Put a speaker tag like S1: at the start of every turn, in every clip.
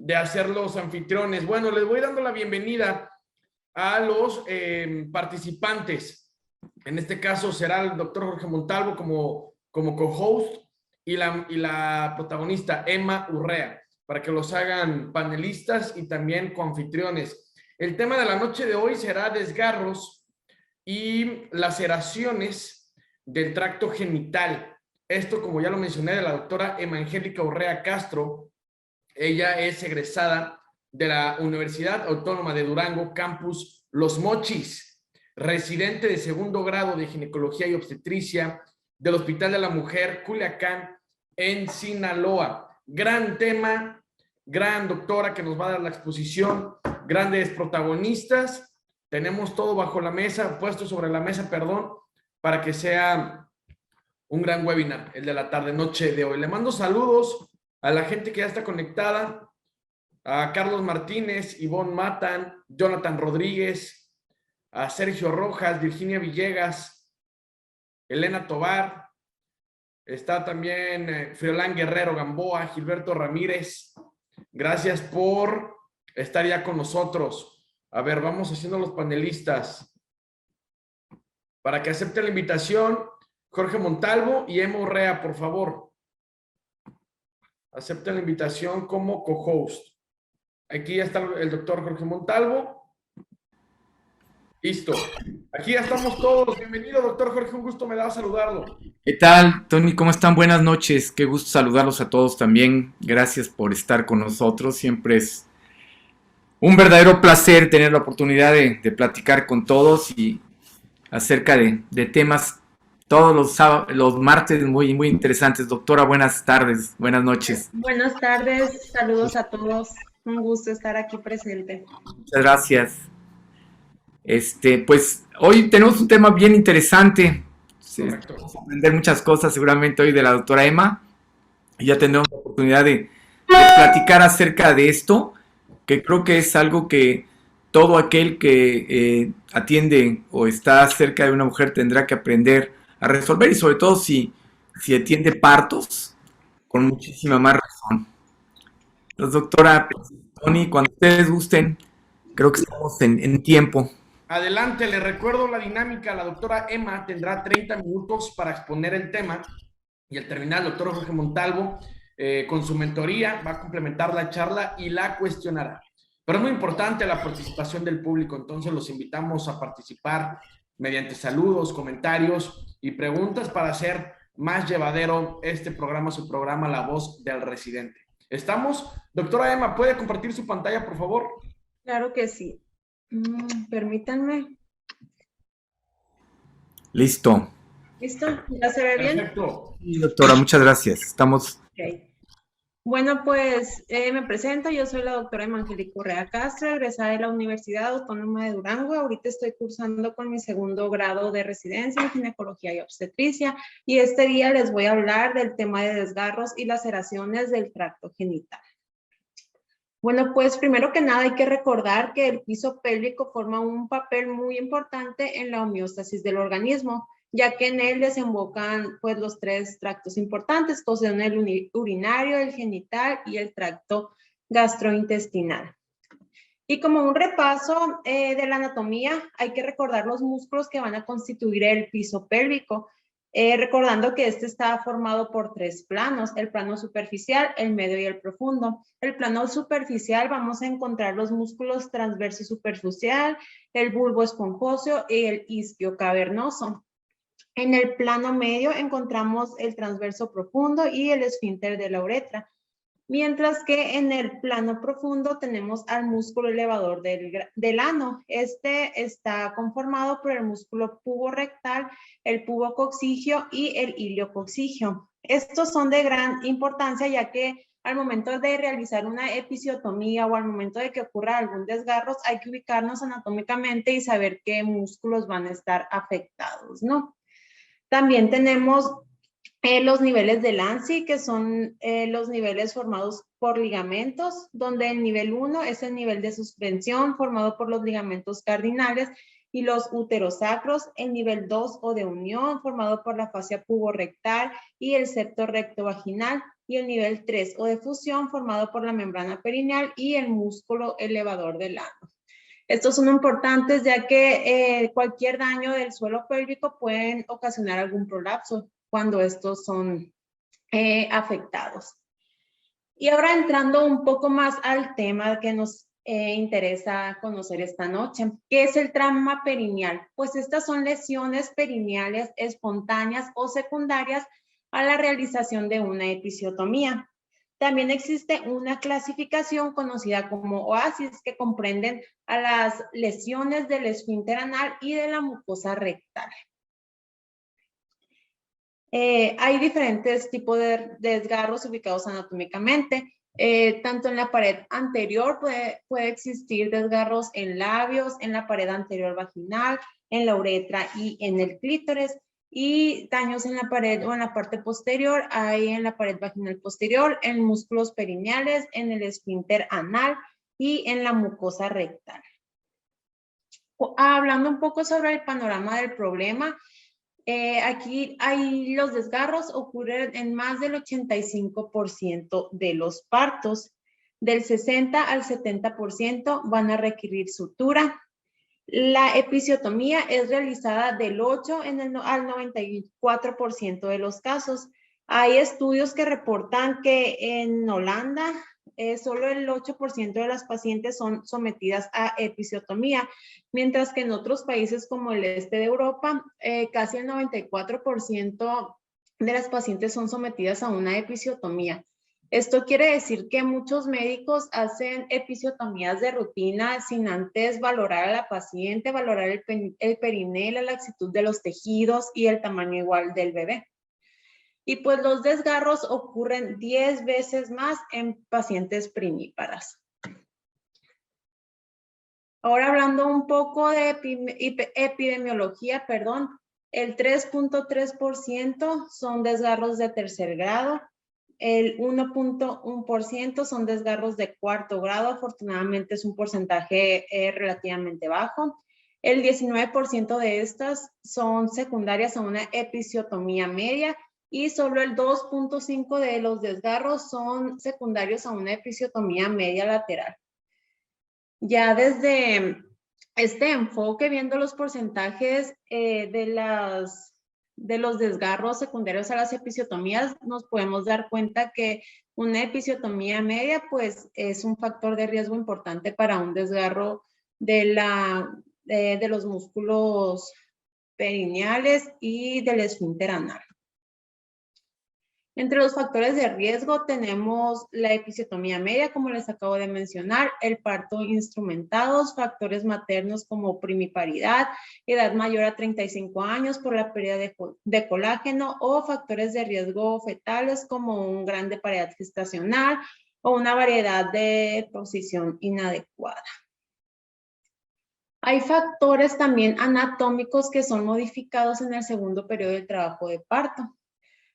S1: de hacer los anfitriones. Bueno, les voy dando la bienvenida a los participantes. En este caso será el doctor Jorge Montalvo como co-host y la protagonista Emma Urrea, para que los hagan panelistas y también coanfitriones. El tema de la noche de hoy será desgarros y laceraciones del tracto genital. Esto, como ya lo mencioné, de la doctora Emma Angélica Urrea Castro. Ella es egresada de la Universidad Autónoma de Durango, campus Los Mochis, residente de segundo grado de ginecología y obstetricia del Hospital de la Mujer Culiacán en Sinaloa. Gran tema, gran doctora que nos va a dar la exposición, grandes protagonistas. Tenemos todo bajo la mesa, puesto sobre la mesa, perdón, para que sea un gran webinar, el de la tarde-noche de hoy. Le mando saludos a la gente que ya está conectada, a Carlos Martínez, Ivonne Matan, Jonathan Rodríguez, a Sergio Rojas, Virginia Villegas, Elena Tobar, está también Friolán Guerrero Gamboa, Gilberto Ramírez. Gracias por estar ya con nosotros. A ver, vamos haciendo los panelistas. Para que acepten la invitación, Jorge Montalvo y Emma Urrea, por favor. Acepten la invitación como co-host. Aquí ya está el doctor Jorge Montalvo. Listo. Aquí ya estamos todos. Bienvenido, doctor Jorge. Un gusto me da saludarlo.
S2: ¿Qué tal, Tony? ¿Cómo están? Buenas noches. Qué gusto saludarlos a todos también. Gracias por estar con nosotros. Siempre es un verdadero placer tener la oportunidad de platicar con todos y acerca de temas todos los martes muy interesantes. Doctora, buenas tardes, buenas noches.
S3: Buenas tardes, saludos a todos. Un gusto estar aquí presente.
S2: Muchas gracias. Pues hoy tenemos un tema bien interesante. Vamos a aprender muchas cosas seguramente hoy de la doctora Emma. Y ya tendremos la oportunidad de platicar acerca de esto, que creo que es algo que todo aquel que atiende o está cerca de una mujer tendrá que aprender a resolver, y sobre todo si atiende partos, con muchísima más razón. Entonces, doctora Tony, cuando ustedes gusten, creo que estamos en tiempo.
S1: Adelante, le recuerdo la dinámica. La doctora Emma tendrá 30 minutos para exponer el tema y al terminar el doctor Jorge Montalvo con su mentoría va a complementar la charla y la cuestionará. Pero es muy importante la participación del público, entonces los invitamos a participar mediante saludos, comentarios y preguntas para hacer más llevadero este programa, su programa La Voz del Residente. ¿Estamos? Doctora Emma, ¿puede compartir su pantalla, por favor?
S3: Claro que sí. Permítanme.
S2: Listo.
S3: ¿Listo? ¿Ya se ve bien?
S1: Perfecto.
S2: Sí, doctora, muchas gracias. Estamos...
S3: Okay. Bueno, pues me presento. Yo soy la doctora Emma Angélica Urrea Castro, egresada de la Universidad Autónoma de Durango. Ahorita estoy cursando con mi segundo grado de residencia en ginecología y obstetricia. Y este día les voy a hablar del tema de desgarros y laceraciones del tracto genital. Bueno, pues primero que nada hay que recordar que el piso pélvico forma un papel muy importante en la homeostasis del organismo, ya que en él desembocan pues los tres tractos importantes, que son el urinario, el genital y el tracto gastrointestinal. Y como un repaso de la anatomía, hay que recordar los músculos que van a constituir el piso pélvico, recordando que este está formado por tres planos: el plano superficial, el medio y el profundo. El plano superficial vamos a encontrar los músculos transverso superficial, el bulbo esponjoso y el isquio cavernoso. En el plano medio encontramos el transverso profundo y el esfínter de la uretra. Mientras que en el plano profundo tenemos al músculo elevador del ano. Este está conformado por el músculo puborectal, el pubococcigio y el iliococcigio. Estos son de gran importancia, ya que al momento de realizar una episiotomía o al momento de que ocurra algún desgarro, hay que ubicarnos anatómicamente y saber qué músculos van a estar afectados, ¿no? También tenemos los niveles de Lanzi, que son los niveles formados por ligamentos, donde el nivel 1 es el nivel de suspensión formado por los ligamentos cardinales y los uterosacros, el nivel 2 o de unión formado por la fascia puborectal y el septo recto vaginal, y el nivel 3 o de fusión formado por la membrana perineal y el músculo elevador del ano. Estos son importantes ya que cualquier daño del suelo pélvico pueden ocasionar algún prolapso cuando estos son afectados. Y ahora entrando un poco más al tema que nos interesa conocer esta noche, ¿qué es el trauma perineal? Pues estas son lesiones perineales espontáneas o secundarias a la realización de una episiotomía. También existe una clasificación conocida como OASIS que comprenden a las lesiones del esfínter anal y de la mucosa rectal. Hay diferentes tipos de desgarros ubicados anatómicamente. Tanto en la pared anterior puede existir desgarros en labios, en la pared anterior vaginal, en la uretra y en el clítoris. Y daños en la pared o en la parte posterior, hay en la pared vaginal posterior, en músculos perineales, en el esfínter anal y en la mucosa rectal. Hablando un poco sobre el panorama del problema, aquí los desgarros ocurren en más del 85% de los partos. Del 60 al 70% van a requerir sutura. La episiotomía es realizada del 8 al 94% de los casos. Hay estudios que reportan que en Holanda solo el 8% de las pacientes son sometidas a episiotomía, mientras que en otros países como el este de Europa, casi el 94% de las pacientes son sometidas a una episiotomía. Esto quiere decir que muchos médicos hacen episiotomías de rutina sin antes valorar a la paciente, valorar el periné, la laxitud de los tejidos y el tamaño igual del bebé. Y pues los desgarros ocurren 10 veces más en pacientes primíparas. Ahora hablando un poco de epidemiología, el 3.3% son desgarros de tercer grado. El 1.1% son desgarros de cuarto grado, afortunadamente es un porcentaje relativamente bajo. El 19% de estas son secundarias a una episiotomía media y solo el 2.5% de los desgarros son secundarios a una episiotomía media lateral. Ya desde este enfoque, viendo los porcentajes de los desgarros secundarios a las episiotomías, nos podemos dar cuenta que una episiotomía media pues es un factor de riesgo importante para un desgarro de los músculos perineales y del esfínter anal. Entre los factores de riesgo tenemos la episiotomía media, como les acabo de mencionar, el parto instrumentados, factores maternos como primiparidad, edad mayor a 35 años por la pérdida de colágeno o factores de riesgo fetales como un grande pared gestacional o una variedad de posición inadecuada. Hay factores también anatómicos que son modificados en el segundo periodo del trabajo de parto.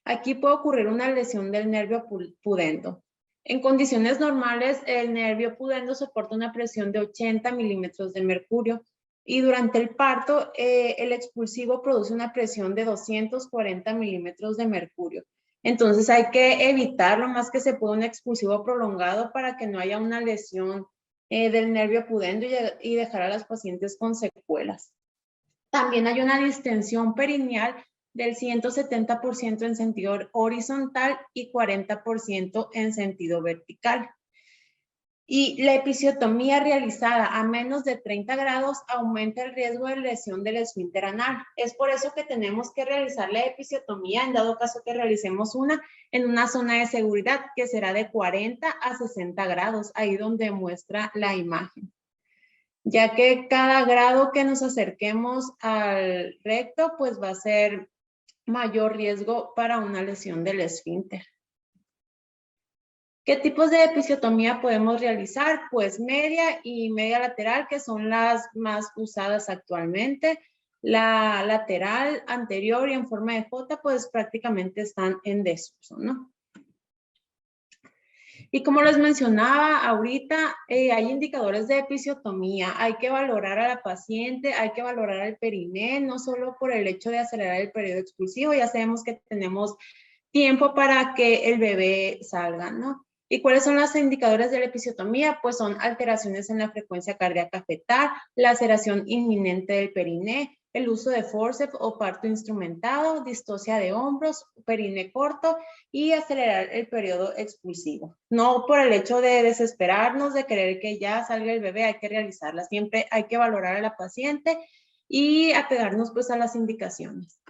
S3: Aquí puede ocurrir una lesión del nervio pudendo. En condiciones normales, el nervio pudendo soporta una presión de 80 milímetros de mercurio y durante el parto, el expulsivo produce una presión de 240 milímetros de mercurio. Entonces hay que evitar lo más que se pueda un expulsivo prolongado para que no haya una lesión del nervio pudendo y dejar a las pacientes con secuelas. También hay una distensión perineal del 170% en sentido horizontal y 40% en sentido vertical. Y la episiotomía realizada a menos de 30 grados aumenta el riesgo de lesión del esfínter anal. Es por eso que tenemos que realizar la episiotomía en dado caso que realicemos una en una zona de seguridad que será de 40 a 60 grados, ahí donde muestra la imagen. Ya que cada grado que nos acerquemos al recto, pues va a ser mayor riesgo para una lesión del esfínter. ¿Qué tipos de episiotomía podemos realizar? Pues media y media lateral, que son las más usadas actualmente. La lateral, anterior y en forma de J, pues prácticamente están en desuso, ¿no? Y como les mencionaba ahorita, hay indicadores de episiotomía. Hay que valorar a la paciente, hay que valorar el periné, no solo por el hecho de acelerar el periodo expulsivo. Ya sabemos que tenemos tiempo para que el bebé salga, ¿no? ¿Y cuáles son los indicadores de la episiotomía? Pues son alteraciones en la frecuencia cardíaca fetal, laceración inminente del periné, el uso de forceps o parto instrumentado, distocia de hombros, periné corto y acelerar el periodo expulsivo. No por el hecho de desesperarnos, de querer que ya salga el bebé, hay que realizarla. Siempre hay que valorar a la paciente y apegarnos pues a las indicaciones.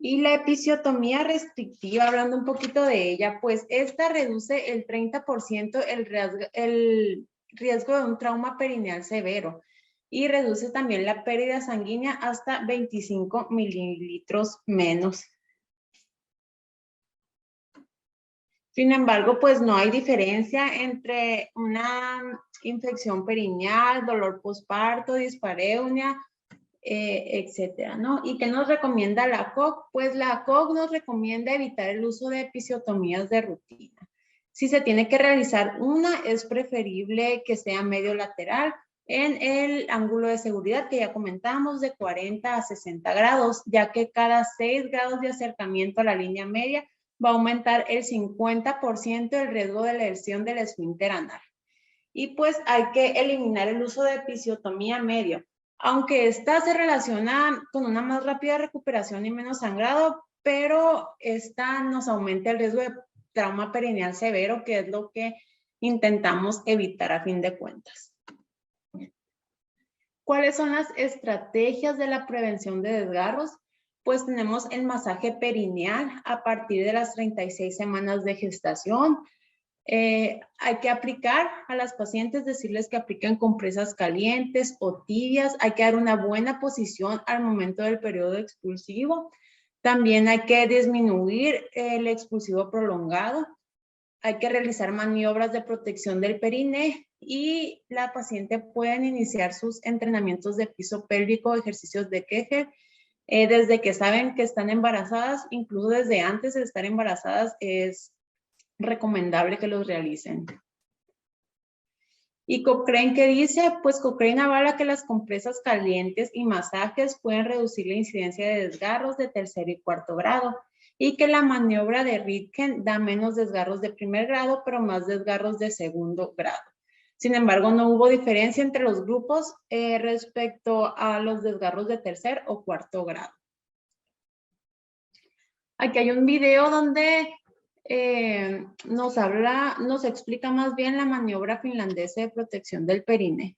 S3: Y la episiotomía restrictiva, hablando un poquito de ella, pues esta reduce el 30% el riesgo de un trauma perineal severo y reduce también la pérdida sanguínea hasta 25 mililitros menos. Sin embargo, pues no hay diferencia entre una infección perineal, dolor posparto, dispareunia, etcétera, ¿no? ¿Y qué nos recomienda la COG? Pues la COG nos recomienda evitar el uso de episiotomías de rutina. Si se tiene que realizar una, es preferible que sea medio lateral en el ángulo de seguridad que ya comentamos de 40 a 60 grados, ya que cada 6 grados de acercamiento a la línea media va a aumentar el 50% el riesgo de lesión del esfínter anal. Y pues hay que eliminar el uso de episiotomía medio. Aunque esta se relaciona con una más rápida recuperación y menos sangrado, pero esta nos aumenta el riesgo de trauma perineal severo, que es lo que intentamos evitar a fin de cuentas. ¿Cuáles son las estrategias de la prevención de desgarros? Pues tenemos el masaje perineal a partir de las 36 semanas de gestación. Hay que aplicar a las pacientes, decirles que apliquen compresas calientes o tibias. Hay que dar una buena posición al momento del periodo expulsivo. También hay que disminuir el expulsivo prolongado. Hay que realizar maniobras de protección del periné y la paciente puede iniciar sus entrenamientos de piso pélvico, ejercicios de Kegel, desde que saben que están embarazadas, incluso desde antes de estar embarazadas es recomendable que los realicen. ¿Y Cochrane qué dice? Pues Cochrane avala que las compresas calientes y masajes pueden reducir la incidencia de desgarros de tercer y cuarto grado y que la maniobra de Ritken da menos desgarros de primer grado, pero más desgarros de segundo grado. Sin embargo, no hubo diferencia entre los grupos respecto a los desgarros de tercer o cuarto grado. Aquí hay un video donde nos explica más bien la maniobra finlandesa de protección del periné.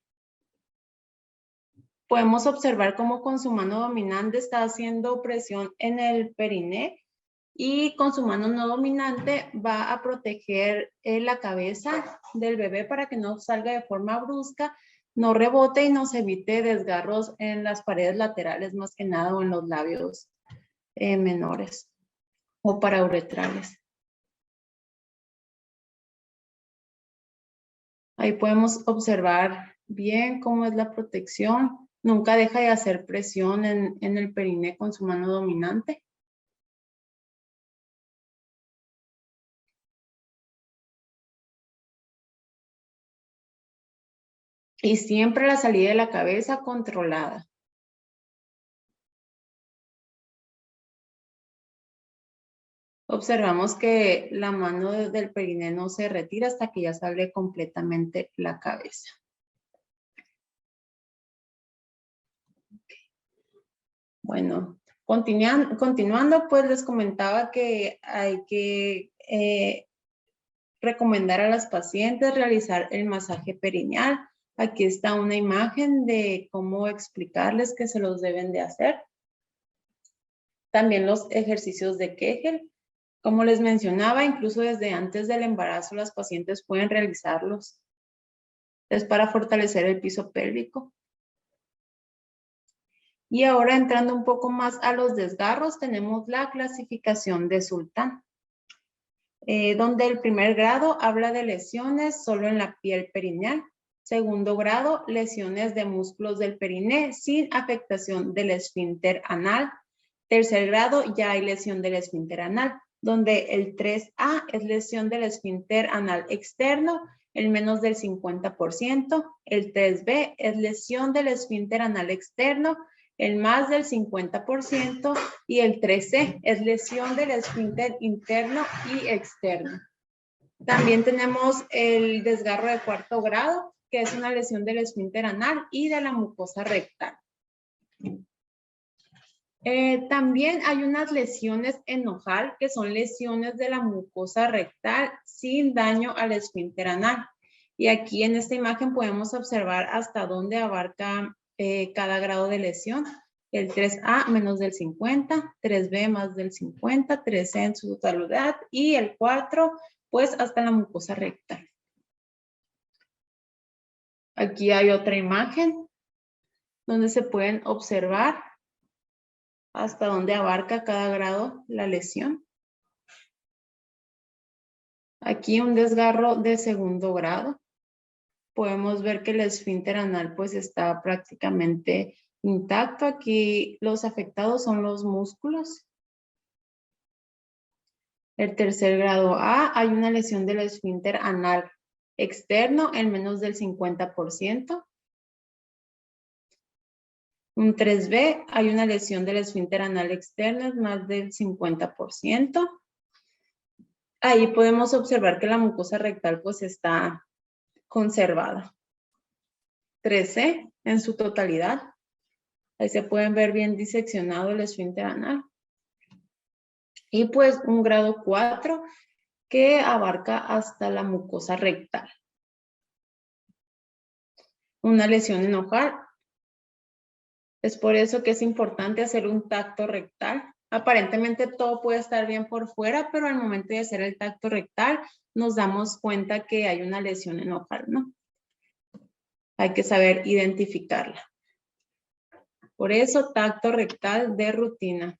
S3: Podemos observar cómo con su mano dominante está haciendo presión en el periné y con su mano no dominante va a proteger la cabeza del bebé para que no salga de forma brusca, no rebote y nos evite desgarros en las paredes laterales más que nada o en los labios menores o parauretrales. Ahí podemos observar bien cómo es la protección. Nunca deja de hacer presión en el periné con su mano dominante. Y siempre la salida de la cabeza controlada. Observamos que la mano del periné no se retira hasta que ya sale completamente la cabeza. Bueno, continuando, pues les comentaba que hay que recomendar a las pacientes realizar el masaje perineal. Aquí está una imagen de cómo explicarles que se los deben de hacer. También los ejercicios de Kegel. Como les mencionaba, incluso desde antes del embarazo las pacientes pueden realizarlos. Es para fortalecer el piso pélvico. Y ahora entrando un poco más a los desgarros, tenemos la clasificación de Sultán, donde el primer grado habla de lesiones solo en la piel perineal. Segundo grado, lesiones de músculos del periné sin afectación del esfínter anal. Tercer grado, ya hay lesión del esfínter anal, donde el 3A es lesión del esfínter anal externo, el menos del 50%. El 3B es lesión del esfínter anal externo, el más del 50% y el 3C es lesión del esfínter interno y externo. También tenemos el desgarro de cuarto grado, que es una lesión del esfínter anal y de la mucosa rectal. También hay unas lesiones en ojal, que son lesiones de la mucosa rectal sin daño al esfínter anal. Y aquí en esta imagen podemos observar hasta dónde abarca cada grado de lesión. El 3A menos del 50, 3B más del 50, 3C en su totalidad y el 4 pues hasta la mucosa rectal. Aquí hay otra imagen donde se pueden observar hasta dónde abarca cada grado la lesión. Aquí un desgarro de segundo grado. Podemos ver que el esfínter anal pues está prácticamente intacto. Aquí los afectados son los músculos. El tercer grado A, hay una lesión del esfínter anal externo en menos del 50%. Un 3B, hay una lesión del esfínter anal externo en más del 50%. Ahí podemos observar que la mucosa rectal pues está conservada. 3C en su totalidad. Ahí se pueden ver bien diseccionado el esfínter anal. Y pues un grado 4 que abarca hasta la mucosa rectal. Una lesión en ojal. Es por eso que es importante hacer un tacto rectal. Aparentemente todo puede estar bien por fuera, pero al momento de hacer el tacto rectal nos damos cuenta que hay una lesión en ojal, ¿no? Hay que saber identificarla. Por eso, tacto rectal de rutina.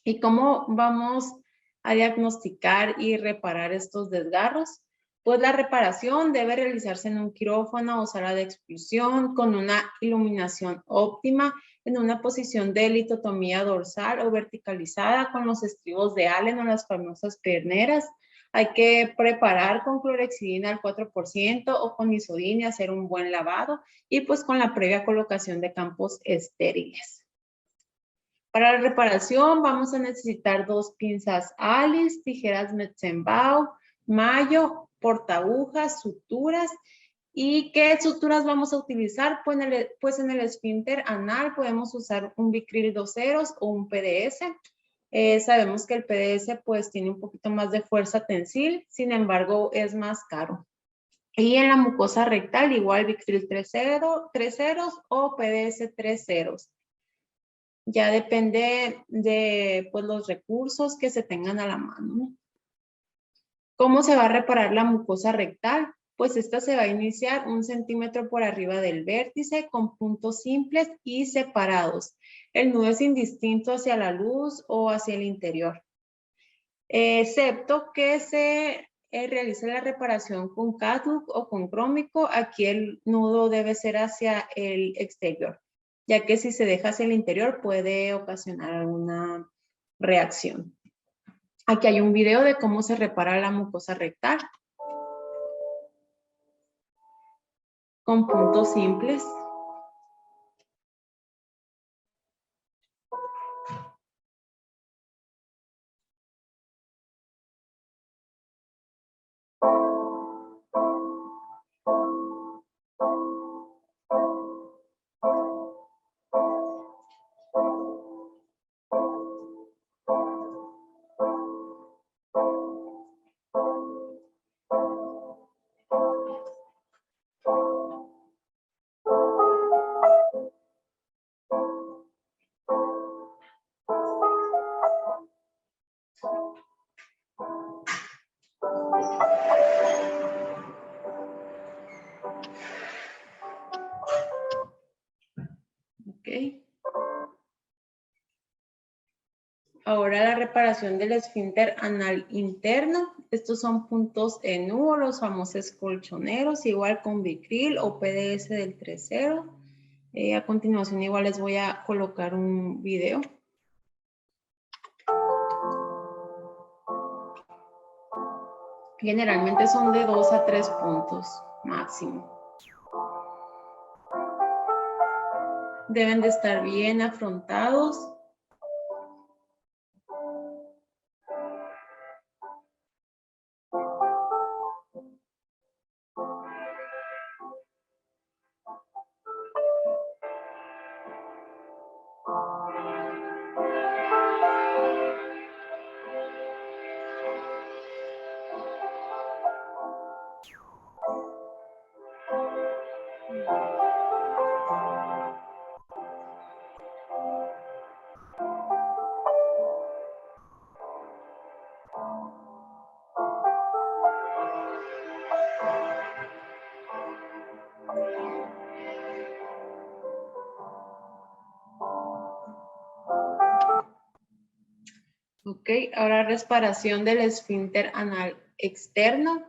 S3: ¿Y cómo vamos a diagnosticar y reparar estos desgarros? Pues la reparación debe realizarse en un quirófano o sala de expulsión con una iluminación óptima en una posición de litotomía dorsal o verticalizada con los estribos de Allen o las famosas perneras. Hay que preparar con clorhexidina al 4% o con isodina, hacer un buen lavado y pues con la previa colocación de campos estériles. Para la reparación vamos a necesitar 2 pinzas Alice, tijeras Metzenbau, mayo, portaagujas, suturas. ¿Y qué suturas vamos a utilizar? Pues en el esfínter anal podemos usar un Vicryl 2 ceros o un PDS. Sabemos que el PDS pues tiene un poquito más de fuerza tensil, sin embargo es más caro. Y en la mucosa rectal igual Vicryl 3 ceros o PDS 3 ceros. Ya depende de pues, los recursos que se tengan a la mano, ¿no? ¿Cómo se va a reparar la mucosa rectal? Pues esta se va a iniciar 1 centímetro por arriba del vértice con puntos simples y separados. El nudo es indistinto hacia la luz o hacia el interior. Excepto que se realice la reparación con Cathook o con crómico, aquí el nudo debe ser hacia el exterior, ya que si se deja hacia el interior puede ocasionar alguna reacción. Aquí hay un video de cómo se repara la mucosa rectal con puntos simples. Ahora la reparación del esfínter anal interno. Estos son puntos en U, los famosos colchoneros, igual con Vicryl o PDS del 3.0. A continuación igual les voy a colocar un video. Generalmente son de 2 a 3 puntos máximo. Deben de estar bien afrontados. Ok, ahora reparación del esfínter anal externo.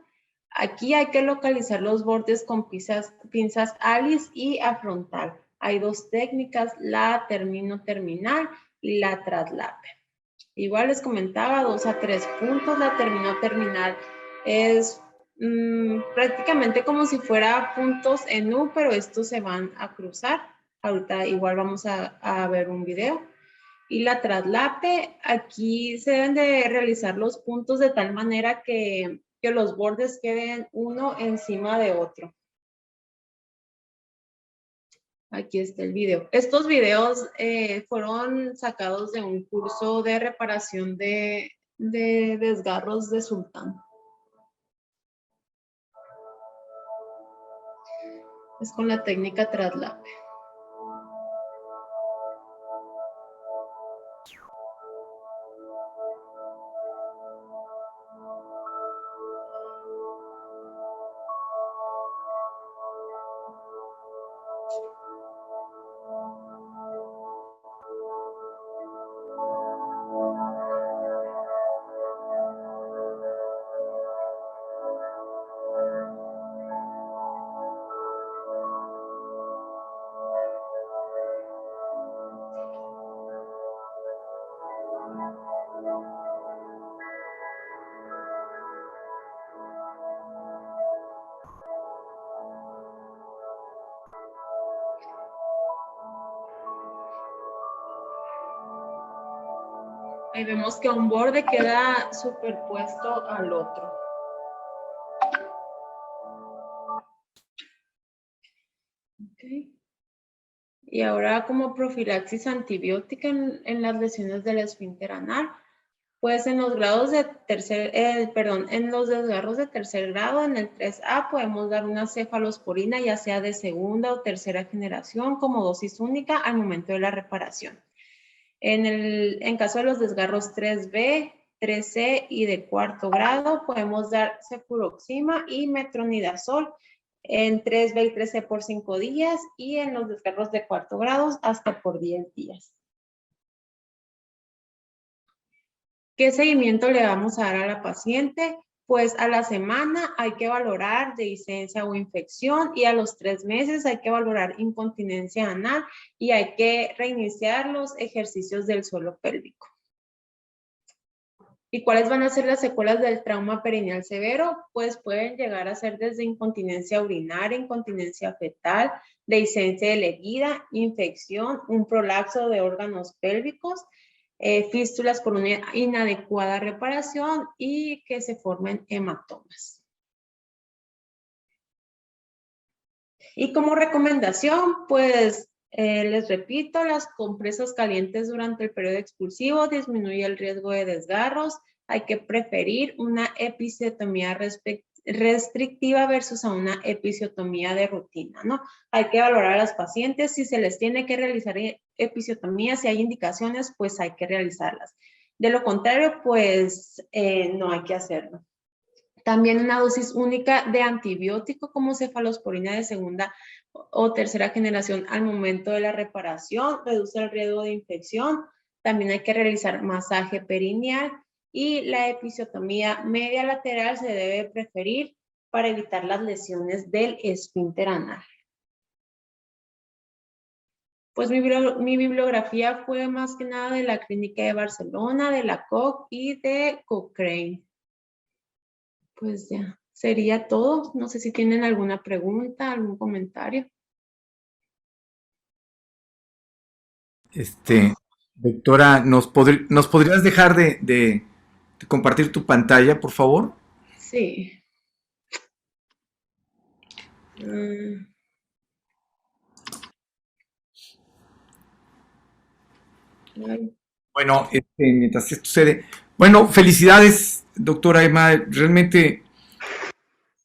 S3: Aquí hay que localizar los bordes con pinzas alis y afrontal. Hay dos técnicas, la termino-terminal y la traslape. Igual les comentaba, 2 a 3 puntos. La termino-terminal es prácticamente como si fuera puntos en U, pero estos se van a cruzar. Ahorita igual vamos a ver un video. Y la traslape, aquí se deben de realizar los puntos de tal manera que los bordes queden uno encima de otro. Aquí está el video. Estos videos fueron sacados de un curso de reparación de desgarros de sultán. Es con la técnica traslape. Ahí vemos que un borde queda superpuesto al otro. Okay. Y ahora como profilaxis antibiótica en las lesiones del esfínter anal, pues en los grados de en los desgarros de tercer grado, en el 3A, podemos dar una cefalosporina, ya sea de segunda o tercera generación, como dosis única al momento de la reparación. En caso de los desgarros 3B, 3C y de cuarto grado, podemos dar cefuroxima y metronidazol en 3B y 3C por 5 días y en los desgarros de cuarto grado hasta por 10 días. ¿Qué seguimiento le vamos a dar a la paciente? Pues a la semana hay que valorar dehiscencia o infección y a los 3 meses hay que valorar incontinencia anal y hay que reiniciar los ejercicios del suelo pélvico. ¿Y cuáles van a ser las secuelas del trauma perineal severo? Pues pueden llegar a ser desde incontinencia urinaria, incontinencia fetal, dehiscencia de la herida, infección, un prolapso de órganos pélvicos, fístulas por una inadecuada reparación y que se formen hematomas. Y como recomendación, pues les repito, las compresas calientes durante el periodo expulsivo disminuye el riesgo de desgarros. Hay que preferir una episiotomía restrictiva versus a una episiotomía de rutina, ¿no? Hay que valorar a las pacientes si se les tiene que realizar episiotomía, si hay indicaciones, pues hay que realizarlas. De lo contrario, pues no hay que hacerlo. También una dosis única de antibiótico como cefalosporina de segunda o tercera generación al momento de la reparación, reduce el riesgo de infección. También hay que realizar masaje perineal y la episiotomía media lateral se debe preferir para evitar las lesiones del esfínter anal. Pues mi bibliografía fue más que nada de la Clínica de Barcelona, de la Koch y de Cochrane. Pues ya, sería todo. No sé si tienen alguna pregunta, algún comentario.
S2: Este, doctora, ¿nos podrías dejar de compartir tu pantalla, por favor?
S3: Sí. Mm, ay,
S2: Bueno, mientras esto sucede. Bueno, felicidades, doctora Emma. Realmente,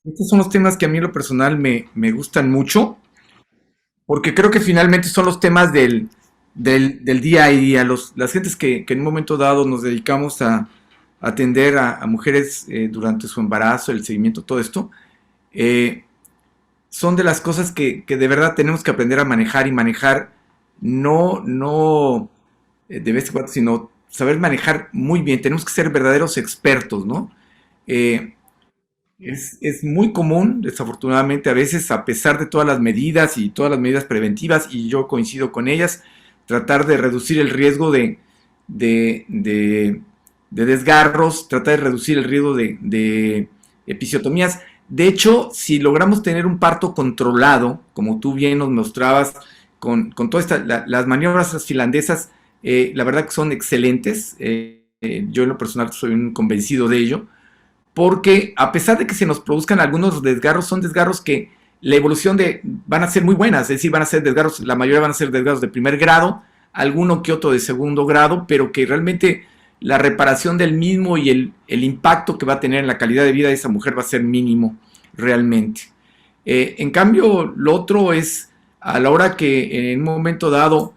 S2: estos son los temas que a mí en lo personal me gustan mucho, porque creo que finalmente son los temas del día a día. Las gentes que en un momento dado nos dedicamos a atender a mujeres durante su embarazo, el seguimiento, todo esto, eh, son de las cosas que de verdad tenemos que aprender a manejar y manejar no de vez en cuando, sino saber manejar muy bien. Tenemos que ser verdaderos expertos, ¿no? Eh, es muy común, desafortunadamente, a veces, a pesar de todas las medidas y todas las medidas preventivas, y yo coincido con ellas, tratar de reducir el riesgo de, de- de desgarros, tratar de reducir el riesgo de episiotomías. De hecho, si logramos tener un parto controlado, como tú bien nos mostrabas, con todas las maniobras finlandesas, la verdad que son excelentes. Yo en lo personal soy un convencido de ello, porque a pesar de que se nos produzcan algunos desgarros, son desgarros que la evolución van a ser muy buenas, es decir, van a ser desgarros, la mayoría van a ser desgarros de primer grado, alguno que otro de segundo grado, pero que realmente la reparación del mismo y el impacto que va a tener en la calidad de vida de esa mujer va a ser mínimo realmente. En cambio, lo otro es a la hora que en un momento dado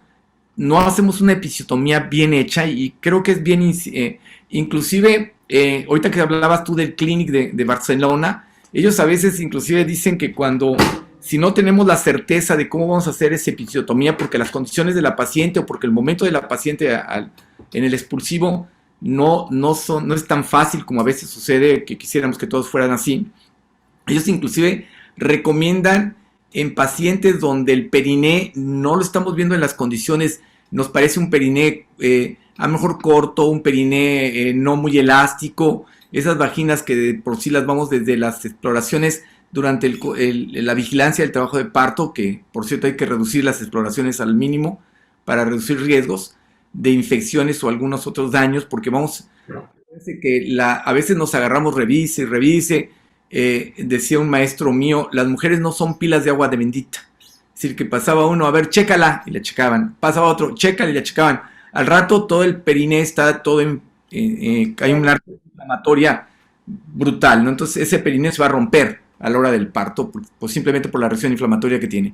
S2: no hacemos una episiotomía bien hecha, y creo que es bien, inclusive, ahorita que hablabas tú del Clinic de Barcelona, ellos a veces inclusive dicen que si no tenemos la certeza de cómo vamos a hacer esa episiotomía, porque las condiciones de la paciente o porque el momento de la paciente en el expulsivo no es tan fácil como a veces sucede, que quisiéramos que todos fueran así, ellos inclusive recomiendan en pacientes donde el periné no lo estamos viendo en las condiciones, nos parece un periné a lo mejor corto, un periné no muy elástico, esas vaginas que de por sí las vamos desde las exploraciones durante la vigilancia del trabajo de parto, que por cierto hay que reducir las exploraciones al mínimo para reducir riesgos de infecciones o algunos otros daños, porque parece que a veces nos agarramos revise y revise. Decía un maestro mío, las mujeres no son pilas de agua de bendita. Es decir, que pasaba uno, a ver, chécala, y la checaban. Pasaba otro, chécala, y la checaban. Al rato todo el periné está todo hay una inflamatoria brutal, ¿no? Entonces ese periné se va a romper a la hora del parto, pues simplemente por la reacción inflamatoria que tiene.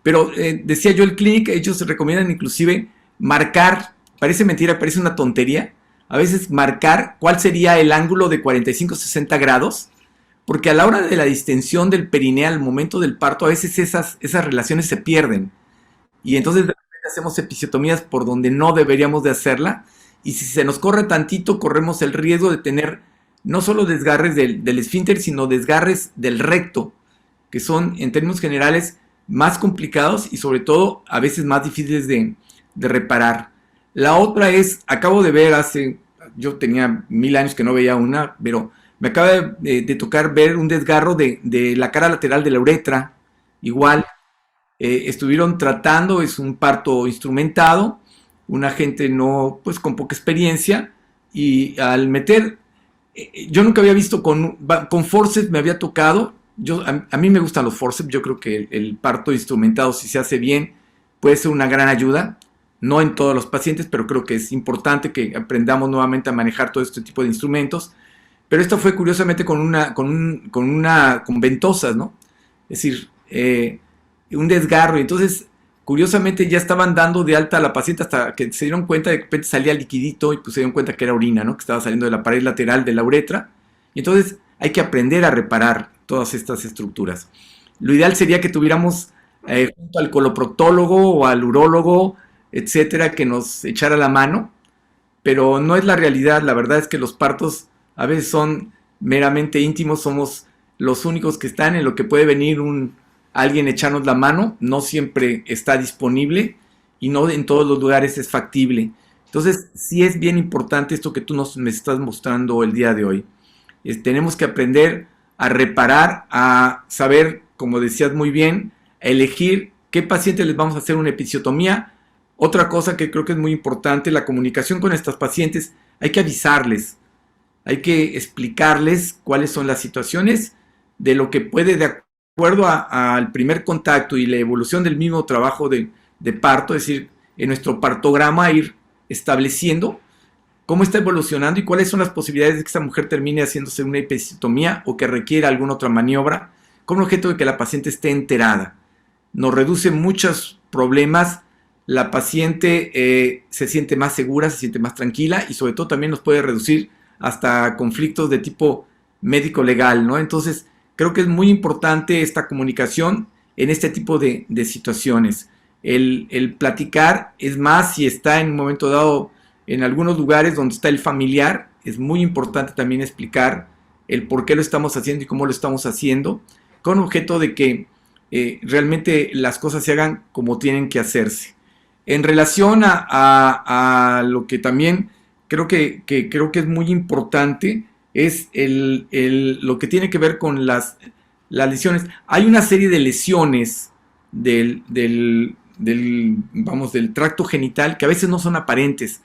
S2: Pero decía yo, el Clinic, ellos recomiendan inclusive marcar, parece mentira, parece una tontería, a veces marcar cuál sería el ángulo de 45-60 grados, porque a la hora de la distensión del periné al momento del parto, a veces esas relaciones se pierden. Y entonces de repente hacemos episiotomías por donde no deberíamos de hacerla. Y si se nos corre tantito, corremos el riesgo de tener no solo desgarres del esfínter, sino desgarres del recto, que son en términos generales más complicados y sobre todo a veces más difíciles de reparar. La otra es, acabo de ver yo tenía 1000 años que no veía una, pero me acaba de tocar ver un desgarro de la cara lateral de la uretra, igual. Estuvieron tratando, es un parto instrumentado, una gente no, pues con poca experiencia, y al meter, yo nunca había visto con forceps, me había tocado, a mí me gustan los forceps, yo creo que el parto instrumentado, si se hace bien, puede ser una gran ayuda, no en todos los pacientes, pero creo que es importante que aprendamos nuevamente a manejar todo este tipo de instrumentos. Pero esto fue curiosamente con ventosas, ¿no? Es decir, un desgarro. Y entonces, curiosamente, ya estaban dando de alta a la paciente hasta que se dieron cuenta de que de repente salía liquidito y pues se dieron cuenta que era orina, ¿no? Que estaba saliendo de la pared lateral de la uretra. Y entonces hay que aprender a reparar todas estas estructuras. Lo ideal sería que tuviéramos junto al coloproctólogo o al urólogo, etcétera, que nos echara la mano, pero no es la realidad. La verdad es que los partos a veces son meramente íntimos, somos los únicos que están, en lo que puede venir alguien echarnos la mano, no siempre está disponible y no en todos los lugares es factible. Entonces sí es bien importante esto que tú me estás mostrando el día de hoy. Tenemos que aprender a reparar, a saber, como decías muy bien, a elegir qué pacientes les vamos a hacer una episiotomía Otra cosa que creo que es muy importante, la comunicación con estas pacientes, hay que avisarles, hay que explicarles cuáles son las situaciones de lo que puede, de acuerdo al primer contacto y la evolución del mismo trabajo de parto, es decir, en nuestro partograma ir estableciendo cómo está evolucionando y cuáles son las posibilidades de que esta mujer termine haciéndose una episiotomía o que requiera alguna otra maniobra, con el objeto de que la paciente esté enterada. Nos reduce muchos problemas, la paciente se siente más segura, se siente más tranquila y sobre todo también nos puede reducir hasta conflictos de tipo médico-legal, ¿no? Entonces, creo que es muy importante esta comunicación en este tipo de situaciones. El platicar, es más, si está en un momento dado en algunos lugares donde está el familiar, es muy importante también explicar el por qué lo estamos haciendo y cómo lo estamos haciendo, con objeto de que realmente las cosas se hagan como tienen que hacerse. En relación a lo que también creo que es muy importante, es lo que tiene que ver con las lesiones. Hay una serie de lesiones del tracto genital que a veces no son aparentes.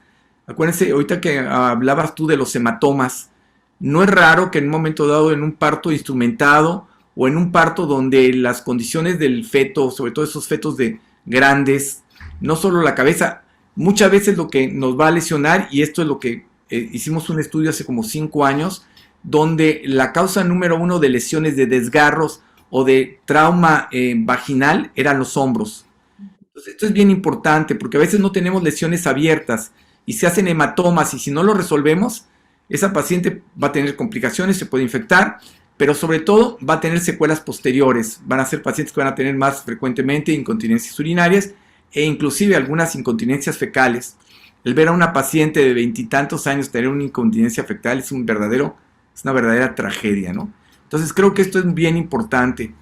S2: Acuérdense, ahorita que hablabas tú de los hematomas, no es raro que en un momento dado, en un parto instrumentado o en un parto donde las condiciones del feto, sobre todo esos fetos grandes, no solo la cabeza, muchas veces lo que nos va a lesionar, y esto es lo que hicimos un estudio hace como 5 años, donde la causa número 1 de lesiones de desgarros o de trauma vaginal eran los hombros. Entonces, esto es bien importante porque a veces no tenemos lesiones abiertas y se hacen hematomas, y si no lo resolvemos, esa paciente va a tener complicaciones, se puede infectar, pero sobre todo va a tener secuelas posteriores. Van a ser pacientes que van a tener más frecuentemente incontinencias urinarias e inclusive algunas incontinencias fecales. El ver a una paciente de 20 y tantos años tener una incontinencia fecal es una verdadera tragedia, ¿no? Entonces creo que esto es bien importante.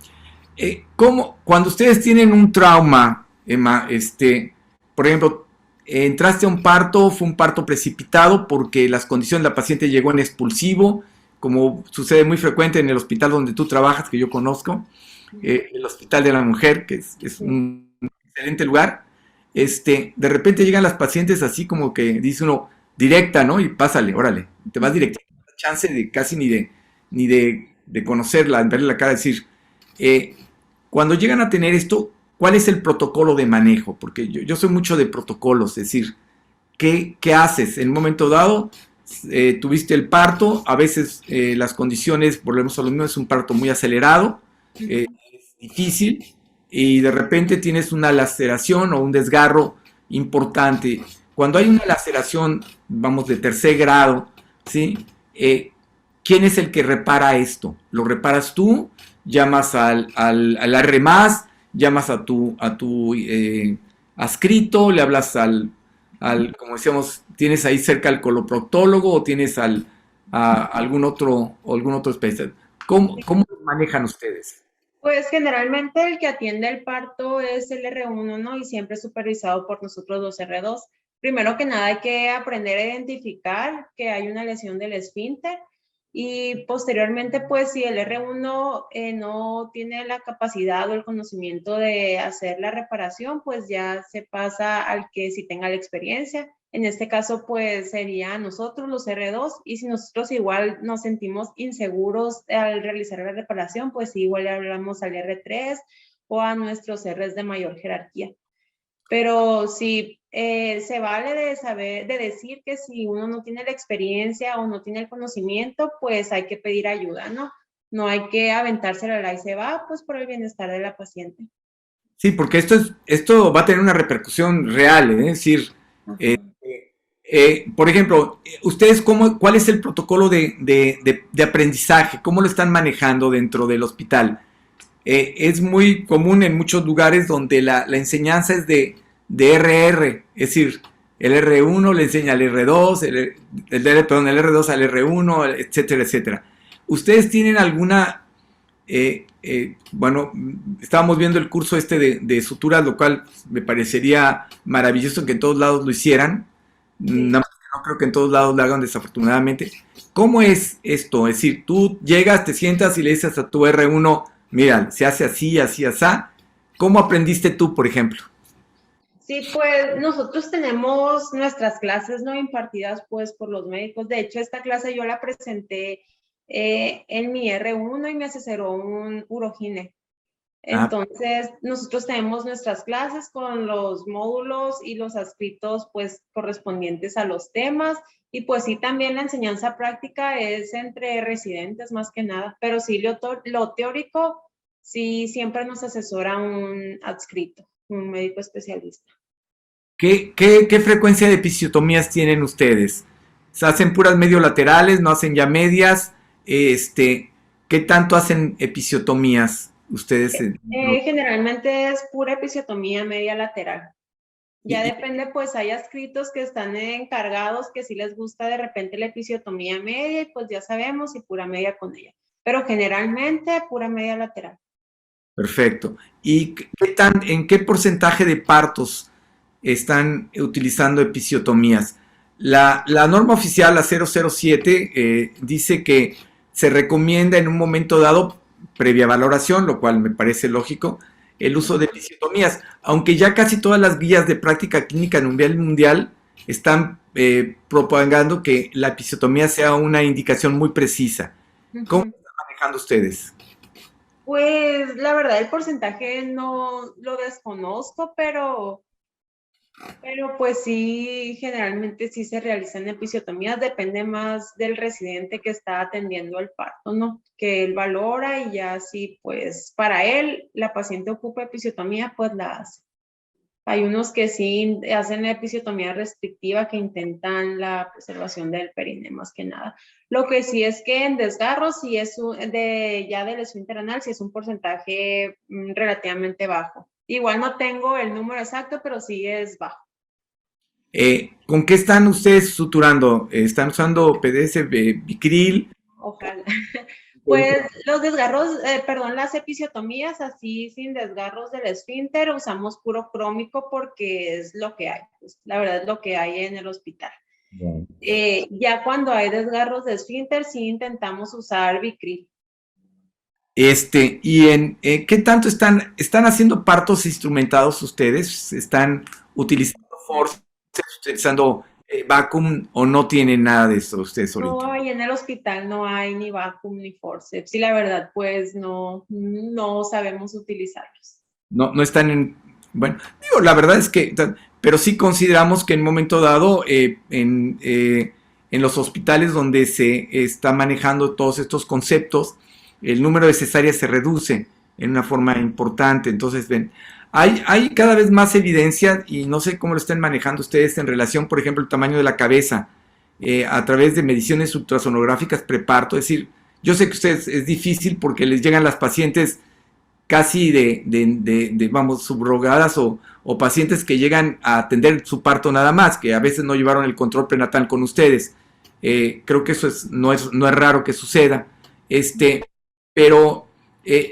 S2: Cuando ustedes tienen un trauma, Emma, por ejemplo, entraste a un parto, fue un parto precipitado porque las condiciones de la paciente llegó en expulsivo, como sucede muy frecuente en el hospital donde tú trabajas, que yo conozco, el Hospital de la Mujer, que es un excelente lugar. De repente llegan las pacientes así como que dice uno, directa, ¿no? Y pásale, órale, te vas directo. No hay chance de casi ni de conocerla, verle la cara, decir, cuando llegan a tener esto, ¿cuál es el protocolo de manejo? Porque yo soy mucho de protocolos, es decir, ¿qué haces? En un momento dado, tuviste el parto, a veces las condiciones, volvemos a lo mismo, es un parto muy acelerado, es difícil, y de repente tienes una laceración o un desgarro importante. Cuando hay una laceración, vamos, de tercer grado, ¿sí? ¿Quién es el que repara esto? ¿Lo reparas tú? ¿Llamas al R+, llamas a tu adscrito, le hablas como decíamos, tienes ahí cerca al coloproctólogo o tienes a algún otro especialista? ¿Cómo lo manejan ustedes?
S3: Pues generalmente el que atiende el parto es el R1, ¿no? Y siempre supervisado por nosotros los R2. Primero que nada hay que aprender a identificar que hay una lesión del esfínter y posteriormente, pues si el R1 no tiene la capacidad o el conocimiento de hacer la reparación, pues ya se pasa al que sí tenga la experiencia. En este caso, pues sería nosotros los R2, y si nosotros igual nos sentimos inseguros al realizar la reparación, pues igual le hablamos al R3 o a nuestros Rs de mayor jerarquía. Pero sí, se vale de decir que si uno no tiene la experiencia o no tiene el conocimiento, pues hay que pedir ayuda, ¿no? No hay que aventárselo al ahí se va, pues por el bienestar de la paciente.
S2: Sí, porque esto va a tener una repercusión real, es decir, por ejemplo, ustedes, ¿cuál es el protocolo de aprendizaje? ¿Cómo lo están manejando dentro del hospital? Es muy común en muchos lugares donde la enseñanza es de RR, es decir, el R1 le enseña al R2, el R2 al R1, etcétera, etcétera. ¿Ustedes tienen alguna, bueno, estábamos viendo el curso de suturas, lo cual me parecería maravilloso que en todos lados lo hicieran, no creo que en todos lados lo hagan desafortunadamente. ¿Cómo es esto? Es decir, tú llegas, te sientas y le dices a tu R1, mira, se hace así, así, así. ¿Cómo aprendiste tú, por ejemplo?
S3: Sí, pues nosotros tenemos nuestras clases no impartidas pues por los médicos. De hecho, esta clase yo la presenté en mi R1 y me asesoró un urogine.
S2: Ah,
S3: Entonces, nosotros tenemos nuestras clases con los módulos y los adscritos pues correspondientes a los temas y pues sí, también la enseñanza práctica es entre residentes más que nada, pero sí lo teórico sí siempre nos asesora un adscrito, un médico especialista.
S2: ¿qué frecuencia de episiotomías tienen ustedes? ¿Se hacen puras medio laterales? ¿No hacen ya medias? ¿Qué tanto hacen episiotomías ustedes?
S3: Generalmente es pura episiotomía media lateral. Ya
S2: Y-
S3: depende, pues hay adscritos que están encargados que si les gusta de repente la episiotomía media y pues ya sabemos y pura media con ella. Pero generalmente pura media lateral.
S2: Perfecto. ¿Y en qué porcentaje de partos están utilizando episiotomías? La norma oficial, la 007, dice que se recomienda en un momento dado, previa valoración, lo cual me parece lógico, el uso de episiotomías, aunque ya casi todas las guías de práctica clínica a nivel mundial están propagando que la episiotomía sea una indicación muy precisa. ¿Cómo están manejando ustedes?
S3: Pues la verdad el porcentaje no lo desconozco, pero pues sí, generalmente sí se realizan episiotomías, depende más del residente que está atendiendo el parto, ¿no? Que él valora y ya sí, pues para él la paciente ocupa episiotomía, pues la hace. Hay unos que sí hacen la episiotomía restrictiva que intentan la preservación del perine más que nada. Lo que sí es que en desgarros sí es ya del esfínter anal sí es un porcentaje relativamente bajo. Igual no tengo el número exacto, pero sí es bajo.
S2: ¿Con qué están ustedes suturando? ¿Están usando PDS, Bicril?
S3: Ojalá. Pues los desgarros, perdón, las episiotomías así sin desgarros del esfínter usamos puro crómico porque es lo que hay. Pues, la verdad es lo que hay en el hospital. Ya cuando hay desgarros de esfínter sí intentamos usar Bicril.
S2: ¿Qué tanto están haciendo partos instrumentados ustedes? ¿Están utilizando forceps, utilizando vacuum o no tienen nada de eso ustedes
S3: No
S2: ahorita?
S3: hay en el hospital, no hay ni vacuum ni forceps y la verdad pues no sabemos utilizarlos.
S2: No, no están bueno, digo, la verdad es que, pero sí consideramos que en un momento dado, en los hospitales donde se está manejando todos estos conceptos, el número de cesáreas se reduce en una forma importante. Entonces, ven, hay cada vez más evidencia y no sé cómo lo estén manejando ustedes en relación, por ejemplo, el tamaño de la cabeza a través de mediciones ultrasonográficas preparto. Es decir, yo sé que ustedes es difícil porque les llegan las pacientes casi vamos, subrogadas o pacientes que llegan a atender su parto nada más, que a veces no llevaron el control prenatal con ustedes. Creo que eso no es raro que suceda. Pero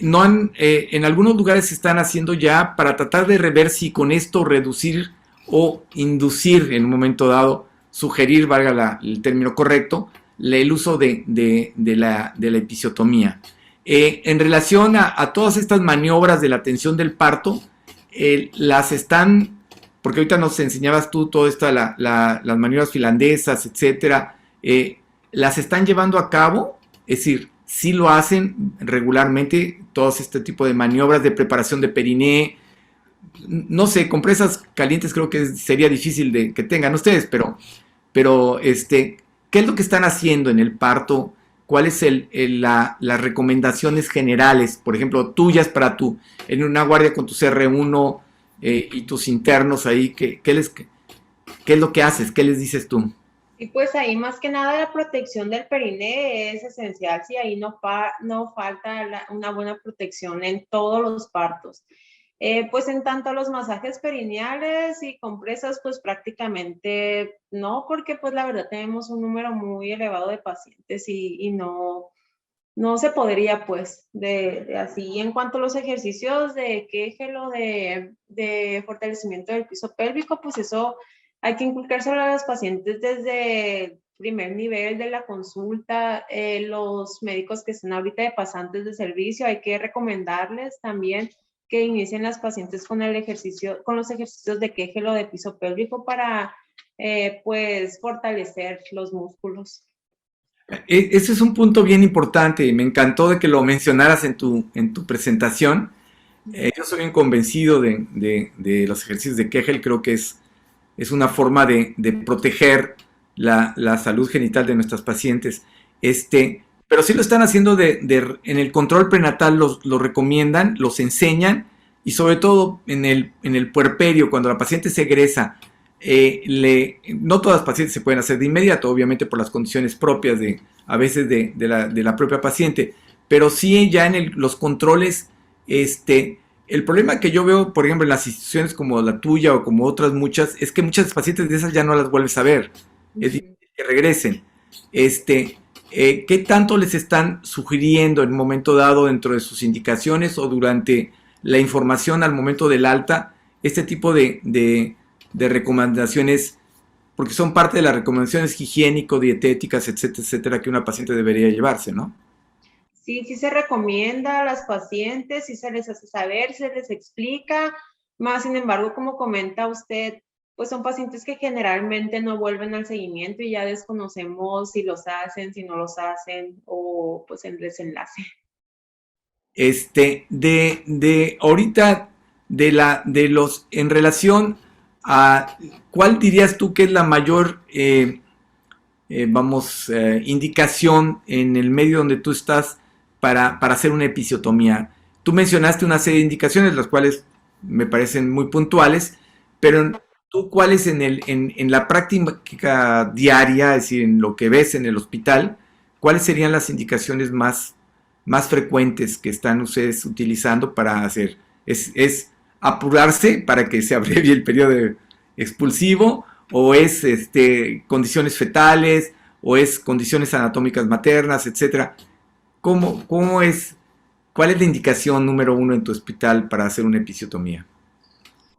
S2: no en algunos lugares se están haciendo ya para tratar de rever si con esto reducir o inducir en un momento dado, sugerir, valga el término correcto, el uso de la episiotomía. En relación a todas estas maniobras de la atención del parto, las están, porque ahorita nos enseñabas tú todo esto, las maniobras finlandesas, etcétera, las están llevando a cabo, es decir, sí lo hacen regularmente, todos este tipo de maniobras de preparación de periné, no sé, compresas calientes creo que sería difícil de que tengan ustedes, pero ¿qué es lo que están haciendo en el parto? ¿Cuáles las recomendaciones generales, por ejemplo, tuyas para en una guardia con tu CR1 y tus internos ahí? ¿Qué es lo que haces? ¿Qué les dices tú?
S3: Y pues ahí más que nada la protección del periné es esencial, si ahí no falta una buena protección en todos los partos. Pues en tanto a los masajes perineales y compresas, pues prácticamente no, porque pues la verdad tenemos un número muy elevado de pacientes y no se podría pues de así. En cuanto a los ejercicios de Kegel o de fortalecimiento del piso pélvico, pues eso hay que inculcárselo a los pacientes desde el primer nivel de la consulta. Los médicos que están ahorita de pasantes de servicio, hay que recomendarles también que inicien las pacientes con los ejercicios de Kegel o de piso pélvico para pues fortalecer los músculos.
S2: Ese es un punto bien importante y me encantó de que lo mencionaras en tu presentación. Yo soy bien convencido de los ejercicios de Kegel. Creo que es una forma de proteger la salud genital de nuestras pacientes. Pero sí lo están haciendo en el control prenatal, lo recomiendan, los enseñan, y sobre todo en el puerperio, cuando la paciente se egresa. No todas las pacientes se pueden hacer de inmediato, obviamente por las condiciones propias a veces de la propia paciente, pero sí ya en los controles, el problema que yo veo, por ejemplo, en las instituciones como la tuya o como otras muchas, es que muchas pacientes de esas ya no las vuelves a ver, es difícil que regresen. ¿Qué tanto les están sugiriendo en un momento dado dentro de sus indicaciones o durante la información al momento del alta, este tipo de recomendaciones, porque son parte de las recomendaciones higiénico-dietéticas, etcétera, etcétera, que una paciente debería llevarse, ¿no?
S3: Sí, sí se recomienda a las pacientes, sí se les hace saber, se les explica, más sin embargo, como comenta usted, pues son pacientes que generalmente no vuelven al seguimiento y ya desconocemos si los hacen, si no los hacen, o pues el desenlace.
S2: Ahorita, en relación a, ¿cuál dirías tú que es la mayor, indicación en el medio donde tú estás para hacer una episiotomía? Tú mencionaste una serie de indicaciones, las cuales me parecen muy puntuales, pero tú, ¿cuáles en la práctica diaria, es decir, en lo que ves en el hospital, cuáles serían las indicaciones más frecuentes que están ustedes utilizando para hacer? ¿Es apurarse para que se abrevie el periodo expulsivo, o es condiciones fetales, o es condiciones anatómicas maternas, etcétera? ¿Cómo es? ¿Cuál es la indicación número 1 en tu hospital para hacer una episiotomía?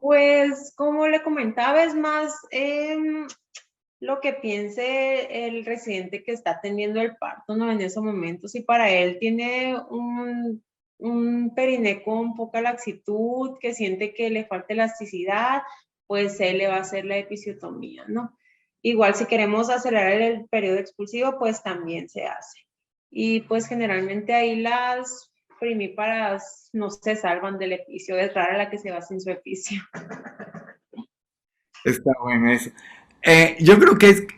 S3: Pues, como le comentaba, es más lo que piense el residente que está teniendo el parto, ¿no? En esos momentos, si para él tiene un periné con poca laxitud, que siente que le falta elasticidad, pues él le va a hacer la episiotomía, ¿no? Igual, si queremos acelerar el periodo expulsivo, pues también se hace. Y pues generalmente ahí las primíparas no se salvan del epicio, es rara la que se va sin su epicio.
S2: Está bueno eso. Yo creo que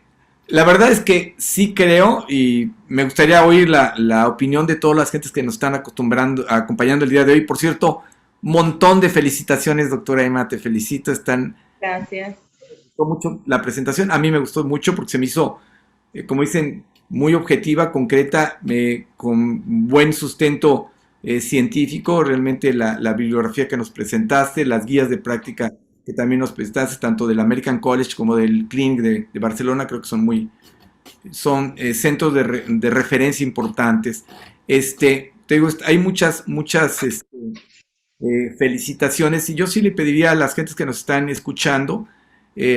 S2: la verdad es que sí creo, y me gustaría oír la opinión de todas las gentes que nos están acompañando el día de hoy. Por cierto, montón de felicitaciones, doctora Emma, te felicito.
S3: Gracias.
S2: Me gustó mucho la presentación, a mí me gustó mucho porque se me hizo, como dicen, muy objetiva, concreta, con buen sustento científico. Realmente la bibliografía que nos presentaste, las guías de práctica que también nos presentaste, tanto del American College como del Clinic de Barcelona, creo que son centros de referencia importantes. Te digo, hay muchas felicitaciones, y yo sí le pediría a las gentes que nos están escuchando,